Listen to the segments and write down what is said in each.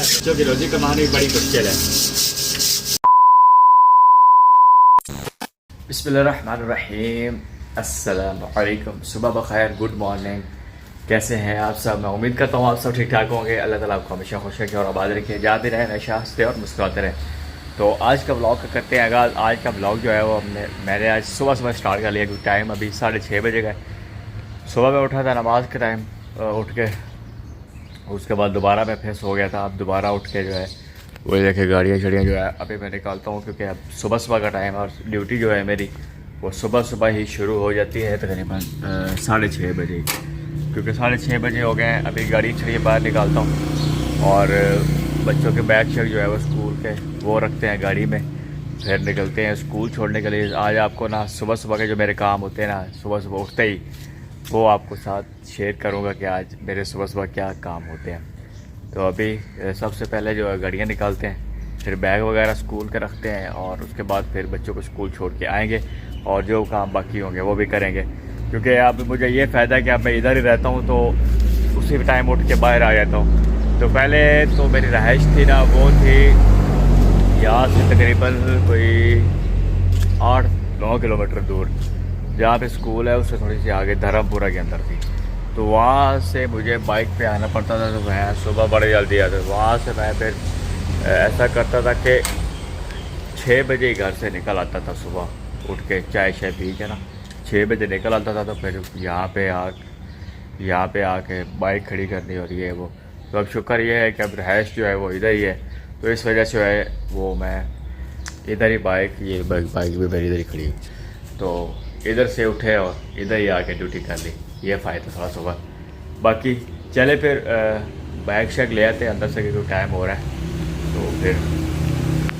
बच्चों की रोजी कमानी बड़ी मुश्किल है। बिस्मिल्लाहिर्रहमानिर्रहीम, अस्सलाम वालेकुम, सुबह बखैर, गुड मॉर्निंग। कैसे हैं आप सब? मैं उम्मीद करता हूँ आप सब ठीक ठाक होंगे। अल्लाह ताला आपको हमेशा खुश रखे और आबाद रखे, जाते रहें, नशा हंसते और मुस्कुराते रहें। तो आज का ब्लॉग करते हैं आगाज़। आज का ब्लॉग जो है वो मैंने आज सुबह सुबह स्टार्ट कर लिया क्योंकि टाइम अभी 6:30 बजे का है। सुबह मैं उठा था नमाज के टाइम, उठ के उसके बाद दोबारा मैं फिर सो गया था। अब दोबारा उठ के जो है वो देखे गाड़ियाँ शड़ियाँ जो है अभी मैं निकालता हूँ क्योंकि अब सुबह सुबह का टाइम है और ड्यूटी जो है मेरी वो सुबह सुबह ही शुरू हो जाती है तकरीबन 6:30 बजे, क्योंकि 6:30 बजे हो गए हैं। अभी गाड़ी छड़िए बाहर निकालता हूँ और बच्चों के बैग शैग जो है वो स्कूल के वो रखते हैं गाड़ी में, फिर निकलते हैं स्कूल छोड़ने के लिए। आज आपको ना सुबह सुबह के जो मेरे काम होते हैं ना, सुबह सुबह उठते ही वो आपको साथ शेयर करूँगा कि आज मेरे सुबह सुबह क्या काम होते हैं। तो अभी सबसे पहले जो है गाड़ियाँ निकालते हैं, फिर बैग वगैरह स्कूल के रखते हैं और उसके बाद फिर बच्चों को स्कूल छोड़ के आएंगे और जो काम बाकी होंगे वो भी करेंगे। क्योंकि अब मुझे ये फ़ायदा है कि अब मैं इधर ही रहता हूँ तो उसी टाइम उठ के बाहर आ जाता हूँ। तो पहले तो मेरी रहाइश थी ना, वो थी यहाँ से तकरीबन कोई 8-9 किलोमीटर दूर, जहाँ पे स्कूल है उससे थोड़ी सी आगे धर्मपुरा के अंदर थी। तो वहाँ से मुझे बाइक पे आना पड़ता था। तो मैं सुबह बड़े जल्दी आता था, वहाँ से मैं फिर ऐसा करता था कि 6 बजे ही घर से निकल आता था। सुबह उठ के चाय शाय पी के ना 6 बजे निकल आता था। तो फिर यहाँ पे आके बाइक खड़ी करनी हो रही है वो। तो अब शुक्र ये है कि अब रहाइश जो है वो इधर ही है, तो इस वजह से जो है वो मैं इधर ही ये बाइक भी मेरी इधर ही खड़ी है। तो इधर से उठे और इधर ही आके ड्यूटी कर ली, ये फ़ायदा थोड़ा सुबह। बाकी चले फिर बैग शैग ले आते हैं अंदर से क्योंकि टाइम हो रहा है। तो फिर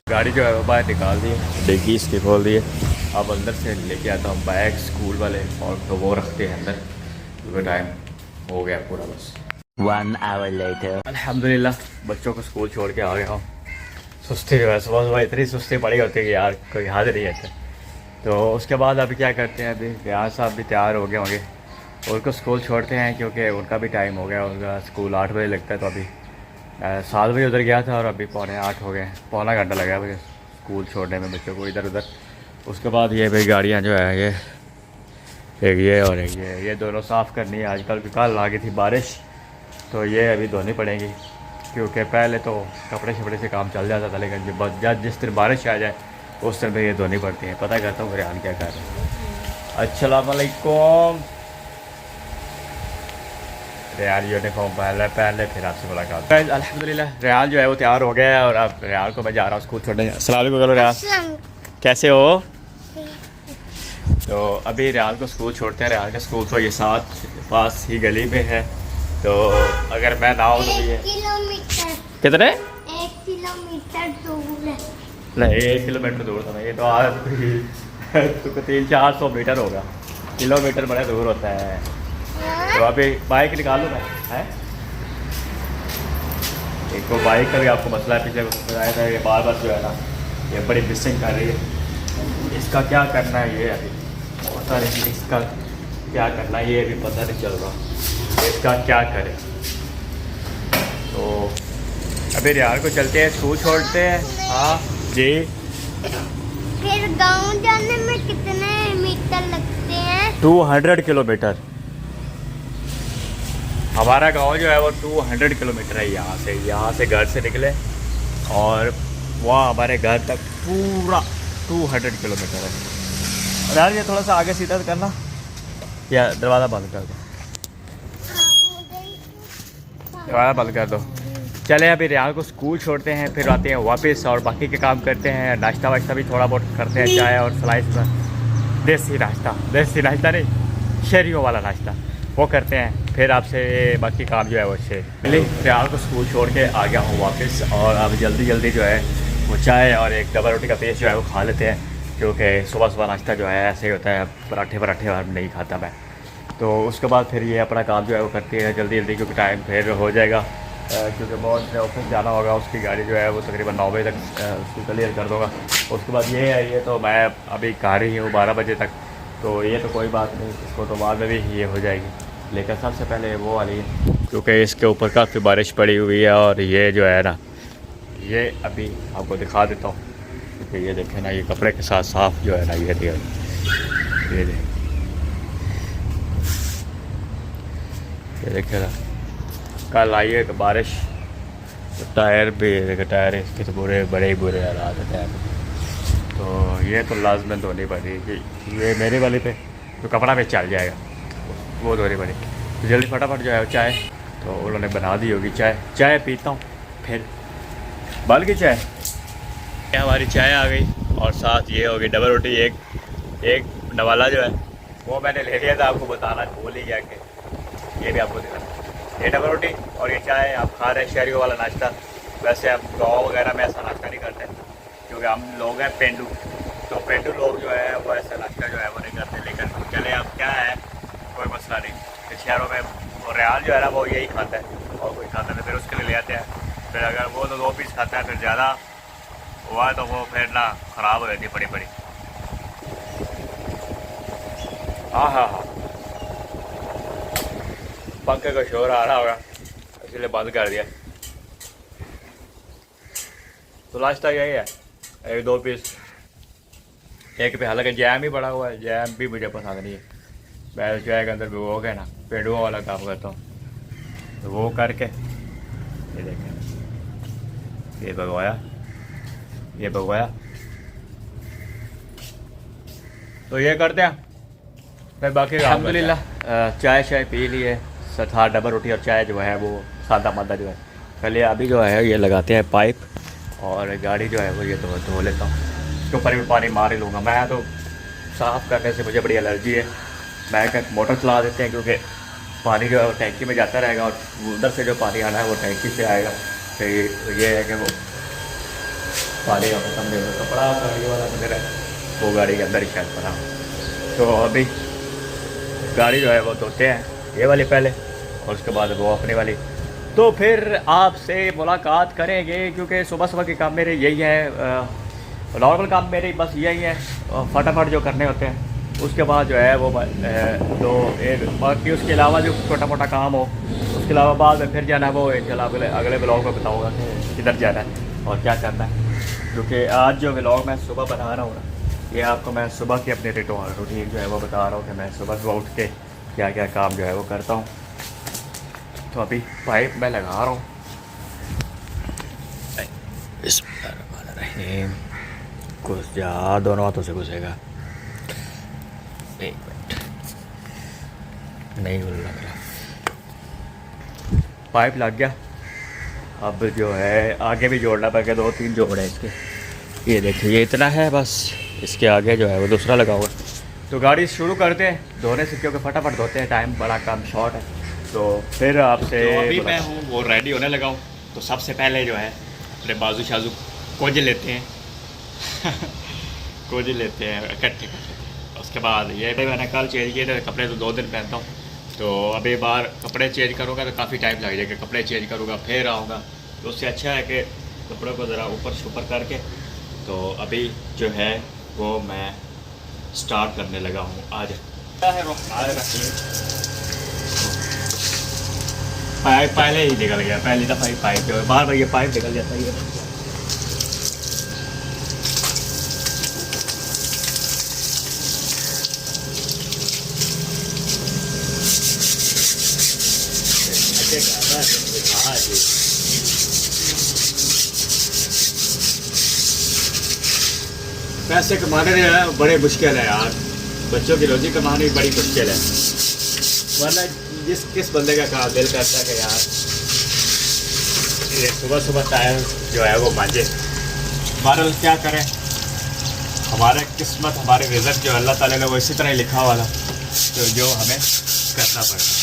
गाड़ी जो है वो बाहर निकाल दी, डिग्गी इसकी खोल दी है। अब अंदर से लेके आता हूँ बैग स्कूल वाले और तो वो रखते हैं अंदर क्योंकि टाइम हो गया पूरा। बस 1 hour later. अल्हम्दुलिल्लाह बच्चों को स्कूल छोड़ के आ गया हूँ। सुस्ती जो है सुबह सुबह इतनी सुस्ती पड़ी होती है कि यार कोई हाजिर नहीं रहता। तो उसके बाद अभी क्या करते हैं, अभी रियाज साहब भी तैयार हो गए होंगे, उनको स्कूल छोड़ते हैं क्योंकि उनका भी टाइम हो गया। उनका स्कूल 8 बजे लगता है। तो अभी 7 बजे उधर गया था और अभी 7:45 हो गए, पौना घंटा लगा मुझे स्कूल छोड़ने में बच्चों को इधर उधर। उसके बाद ये भाई गाड़ियाँ जो है ये और ये दोनों साफ़ करनी है आजकल, क्योंकि कल आ गई थी बारिश। तो ये अभी धोनी पड़ेंगी क्योंकि पहले तो कपड़े शपड़े से काम चल जाता था, लेकिन जब जिस दिन बारिश आ जाए उस दिन पे ये धोनी पड़ती है। पता करता हूँ रेहान क्या कर रहे हैं। अस्सलाम वालेकुम। रेहान यूनिफॉर्म पहन ले फिर आपसे मुलाकात। अल्हम्दुलिल्लाह रेहान जो है वो तैयार हो गया है और अब रेहान को मैं जा रहा हूँ स्कूल छोड़ने। अस्सलाम वालेकुम रेहान, कैसे हो? तो अभी रेहान को स्कूल छोड़ते हैं। रेहान का स्कूल तो ये पास ही गली में है, तो अगर मैं ना हो तो ये कितने 1 किलोमीटर दूर है। नहीं 1 किलोमीटर दूर था। ये तो आज तो 300-400 मीटर होगा। किलोमीटर बड़ा दूर होता है। तो अभी बाइक निकालूँ मैं है। एक तो बाइक का भी आपको मसला है, पीछे बताया था, ये बार बार जो है ना ये बड़ी मिसिंग कर रही है। इसका क्या करना है ये अभी पता नहीं, इसका क्या करना है ये अभी पता नहीं चल रहा, इसका क्या करें। तो अभी रियान को चलते हैं स्कूल छोड़ते हैं। हाँ जी। फिर गांव जाने में कितने मीटर लगते हैं? 200 किलोमीटर। हमारा गांव जो है वो 200 किलोमीटर है। यहाँ से घर से निकले और वहाँ हमारे घर तक पूरा 200 किलोमीटर है। और यार ये थोड़ा सा आगे सीधा करना या दरवाज़ा बंद कर दो, दरवाज़ा बंद कर दो। चले अभी रियान को स्कूल छोड़ते हैं, फिर आते हैं वापस और बाकी के काम करते हैं। नाश्ता वाश्ता भी थोड़ा बहुत करते हैं, चाय और स्लाइस में देसी नाश्ता नहीं शहरियों वाला नाश्ता वो करते हैं। फिर आपसे बाकी काम जो है वो रियान को स्कूल छोड़ के आ गया हूँ वापस और अब जल्दी जो है वो चाय और एक डबल रोटी का पेस्ट जो है वो खा लेते हैं, क्योंकि सुबह सुबह नाश्ता जो है ऐसे ही होता है, पराठे नहीं खाता मैं। तो उसके बाद फिर ये अपना काम जो है वो करती है जल्दी क्योंकि टाइम फिर हो जाएगा, क्योंकि बहुत ऑफिस जाना होगा। उसकी गाड़ी जो है वो तकरीबन 9 बजे तक उसको क्लियर कर दूँगा। उसके बाद ये है, ये तो मैं अभी कार ही हूँ 12 बजे तक, तो ये तो कोई बात नहीं, इसको तो बाद में भी ये हो जाएगी। लेकिन सबसे पहले वो वाली, क्योंकि इसके ऊपर काफ़ी बारिश पड़ी हुई है और ये जो है ना ये अभी आपको दिखा देता हूँ कि ये देखें ना, ये कपड़े के साथ साफ जो है ना, ये देख, ये देखें ना, कल आई है बारिश, तो टायर भी देखे, टायर इसके तो बुरे, बड़े ही बुरे हालात है टायर। तो ये तो लाजमन धोनी पड़ी कि ये मेरे वाले पे तो कपड़ा पे चल जाएगा, वो धोनी पड़ी। तो जल्दी फटाफट जो है चाय तो उन्होंने बना दी होगी, चाय पीता हूँ फिर बाल की चाय। हमारी चाय आ गई और साथ ये हो गई डबल रोटी, एक नवाला जो है वो मैंने ले लिया था, आपको बताना भूल ही गया कि ये भी आपको दिखाना। ये डबल रोटी और ये चाय आप खा रहे हैं, शहरियों वाला नाश्ता। वैसे हम गाँव वगैरह में ऐसा नाश्ता नहीं करते क्योंकि हम लोग हैं पेंडू, तो पेंडू लोग जो है वो ऐसा नाश्ता जो है वो नहीं करते। लेकिन चले अब क्या है, कोई मसला नहीं। शहरों में वो रियाल जो है ना वो यही खाता है और कोई खाता नहीं, फिर उसके लिए ले आते हैं। फिर अगर वो तो 2 पीस खाता है, फिर ज़्यादा हुआ तो वो फिर ना ख़राब हो जाती है बड़ी। हाँ, पंखे का शोर आ रहा होगा इसलिए बंद कर दिया। तो नाश्ता यही है, 1-2 पीस, एक पे। हालांकि जैम ही पड़ा हुआ है, जैम भी मुझे पसंद नहीं है। मैं चाय के अंदर भिगो के ना पेड़ुओं वाला काम करता हूँ, तो वो करके ये देखें, ये भगवाया तो ये करते हैं। फिर बाकी अल्हम्दुलिल्लाह चाय पी ली है, साथ डबल रोटी और चाय जो है वो सादा मादा जो है। पहले अभी जो है ये लगाते हैं पाइप और गाड़ी जो है वो ये धो लेता हूँ। इसके ऊपर भी पानी मार ही लूँगा मैं, तो साफ़ करने से मुझे बड़ी एलर्जी है। मैं क्या मोटर चला देते हैं क्योंकि पानी जो है वो टैंकी में जाता रहेगा और उधर से जो पानी आना है वो टैंकी से आएगा। तो ये है कि वो पानी का खत्म नहीं होगा। कपड़ा गाड़ी वाला मेरा वो गाड़ी के अंदर ही शायद पड़ा। तो अभी गाड़ी जो है वो धोते हैं, ये वाली पहले और उसके बाद वो अपनी वाली। तो फिर आपसे मुलाकात करेंगे क्योंकि सुबह के काम मेरे यही है, नॉर्मल काम मेरे बस यही है, फटाफट जो करने होते हैं। उसके बाद जो है वो तो एक बाकी उसके अलावा जो छोटा मोटा काम हो उसके अलावा बाद में फिर जाना है वो इंशाल्लाह अगले ब्लॉग में बताऊँगा कि किधर जाना है और क्या करना है। क्योंकि आज जो व्लॉग मैं सुबह बना रहा हूँ ना, ये आपको मैं सुबह की अपनी रूटीन जो है वो बता रहा हूँ कि मैं सुबह उठ के क्या क्या काम जो है वो करता हूँ। तो अभी पाइप मैं लगा रहा हूँ, घुस जा, दोनों हाथों से घुसेगा। एक मिनट, नहीं लग रहा, पाइप लग गया। अब जो है आगे भी जोड़ना पड़ेगा, 2-3 जोड़ है इसके। ये देखिए ये इतना है बस, इसके आगे जो है वो दूसरा लगा हुआ। तो गाड़ी शुरू करते हैं धोने से क्योंकि फटाफट धोते हैं, टाइम बड़ा कम शॉर्ट है। तो फिर आपसे तो अभी मैं हूँ वो रेडी होने लगा हूँ। तो सबसे पहले जो है अपने बाजू शाजू कोजे लेते हैं कोजे लेते हैं इकट्ठे करते। उसके बाद ये भी मैंने कल चेंज किए थे कपड़े, तो 2 दिन पहनता हूँ। तो अभी बार कपड़े चेंज करूँगा तो काफ़ी टाइम लग जाएगा, कपड़े चेंज करूँगा फिर आऊँगा। तो उससे अच्छा है कि कपड़ों को ज़रा ऊपर सुपर करके तो अभी जो है वो मैं स्टार्ट करने लगा हूँ। आज पाइप पहले ही निकल गया, पहली दफ़ा ही पाइप जो है बार ये पाइप निकल जाता है। पैसे कमाने जो है बड़े मुश्किल है यार, बच्चों की रोजी कमानी बड़ी मुश्किल है। वरना किस बंदे का कहा दिल करता है कि यार ये सुबह टाइम जो है वो मांझे। बहरहाल क्या करें, हमारे किस्मत हमारे रिजल्ट जो अल्लाह ताला ने वो इसी तरह ही लिखा हुआ था, तो जो हमें करना पड़ता।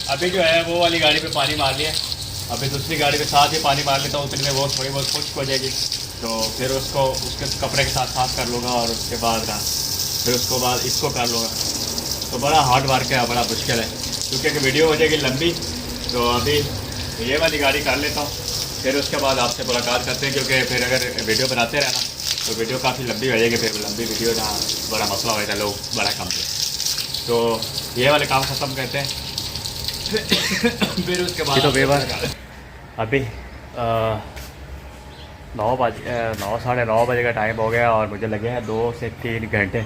अभी जो है वो वाली गाड़ी पे पानी मार लिया, अभी दूसरी गाड़ी के साथ ही पानी मार लेता हूँ, उतने में वो थोड़ी बहुत खुश्क हो जाएगी, तो फिर उसको उसके कपड़े के साथ साफ कर लूँगा और उसके बाद ना फिर उसको बाद इसको कर लूँगा। तो बड़ा हार्ड वर्क है, बड़ा मुश्किल है, क्योंकि वीडियो हो जाएगी लंबी। तो अभी ये वाली गाड़ी कर लेता हूँ, फिर उसके बाद आपसे मुलाकात करते हैं, क्योंकि फिर अगर वीडियो बनाते रहना तो वीडियो काफ़ी लंबी हो जाएगी, फिर लंबी वीडियो ना बड़ा मसला होगा, लोग बड़ा कम थे। तो ये वाले काम ख़त्म करते हैं फिर उसके बाद तो बेबार अभी 9 साढ़े 9 बजे का टाइम हो गया और मुझे लगे हैं 2 से 3 घंटे,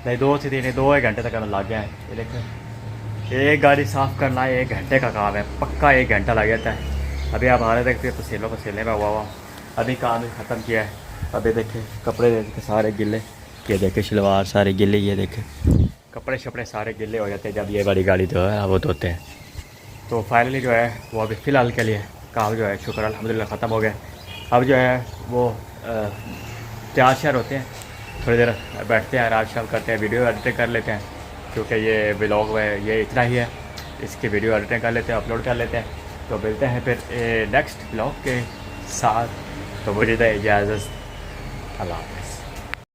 नहीं 2 से 3 2 घंटे तक लग गया है। ये देखें, एक गाड़ी साफ़ करना 1 घंटे का काम है, पक्का 1 घंटा लग जाता है। अभी आप आ रहे देखते पसीने में हुआ अभी काम ही ख़त्म किया है। अभी देखें कपड़े देखे सारे गिले, ये देखे शलवार सारे गिले, ये देखे कपड़े शपड़े सारे गिले हो जाते हैं जब ये बड़ी गाड़ी जो है वो धोते हैं। तो फाइनली जो है वो अभी फ़िलहाल के लिए काम जो है शुक्र अल्हम्दुलिल्लाह ख़त्म हो गया। अब जो है वो तैयार श्यार होते हैं, थोड़ी देर बैठते हैं, आराम शाम करते हैं, वीडियो एडिटिंग कर लेते हैं, क्योंकि ये व्लॉग में ये इतना ही है, इसकी वीडियो एडिटिंग कर लेते हैं, अपलोड कर लेते हैं। तो मिलते हैं फिर नेक्स्ट व्लॉग के साथ, तो मुझे दे इजाज़त, अल्लाह हाफ़िज़।